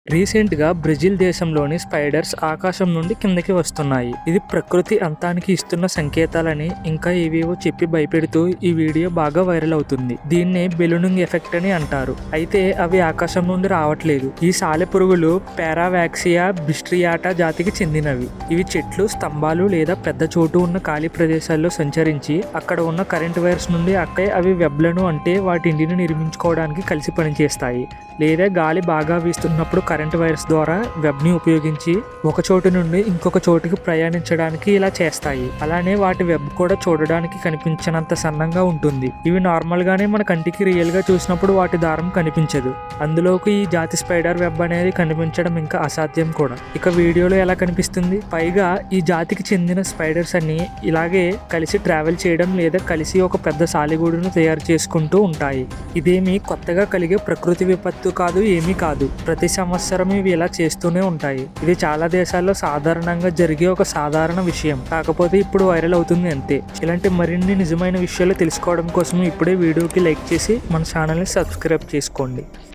రీసెంట్‌గా బ్రెజిల్ దేశంలోని స్పైడర్స్ ఆకాశం నుండి కిందకి వస్తున్నాయి. ఇది ప్రకృతి అంతానికి ఇస్తున్న సంకేతాలని ఇంకా ఏవేవో చెప్పి భయపెడుతూ ఈ వీడియో బాగా వైరల్ అవుతుంది. దీన్నే బెలూనింగ్ ఎఫెక్ట్ అని అంటారు. అయితే అవి ఆకాశం నుండి రావట్లేదు. ఈ సాలెపురుగులు పారావాక్సియా బిస్ట్రియాటా జాతికి చెందినవి. ఇవి చెట్లు, స్తంభాలు లేదా పెద్ద చోటు ఉన్న ఖాళీ ప్రదేశాల్లో సంచరించి అక్కడ ఉన్న కరెంట్ వైర్స్ నుండి అవి వెబ్లను అంటే వాటి ఇంటిని నిర్మించుకోవడానికి కలిసి పనిచేస్తాయి. లేదా గాలి బాగా వీస్తున్నప్పుడు కరెంట్ వైర్స్ ద్వారా వెబ్ని ఉపయోగించి ఒక చోటు నుండి ఇంకొక చోటుకి ప్రయాణించడానికి ఇలా చేస్తాయి. అలానే వాటి వెబ్ కూడా చూడడానికి కనిపించనంత సన్నంగా ఉంటుంది. ఇవి నార్మల్ గానే మన కంటికి రియల్ గా చూసినప్పుడు వాటి దారం కనిపించదు. అందులోకి ఈ జాతి స్పైడర్ వెబ్ అనేది కనిపించడం ఇంకా అసాధ్యం కూడా. ఇక వీడియోలో ఎలా కనిపిస్తుంది? పైగా ఈ జాతికి చెందిన స్పైడర్స్ అన్ని ఇలాగే కలిసి ట్రావెల్ చేయడం లేదా కలిసి ఒక పెద్ద సాలెగూడును తయారు చేసుకుంటూ ఉంటాయి. ఇదేమి కొత్తగా కలిగే ప్రకృతి విపత్తు కాదు, ఏమీ కాదు. ప్రతి సంవత్సరం ఇవి ఇలా చేస్తూనే ఉంటాయి. ఇది చాలా దేశాల్లో సాధారణంగా జరిగే ఒక సాధారణ విషయం. కాకపోతే ఇప్పుడు వైరల్ అవుతుంది అంతే. ఇలాంటి మరిన్ని నిజమైన విషయాలు తెలుసుకోవడం కోసం ఇప్పుడే వీడియోకి లైక్ చేసి మన ఛానల్ని సబ్స్క్రైబ్ చేసుకోండి.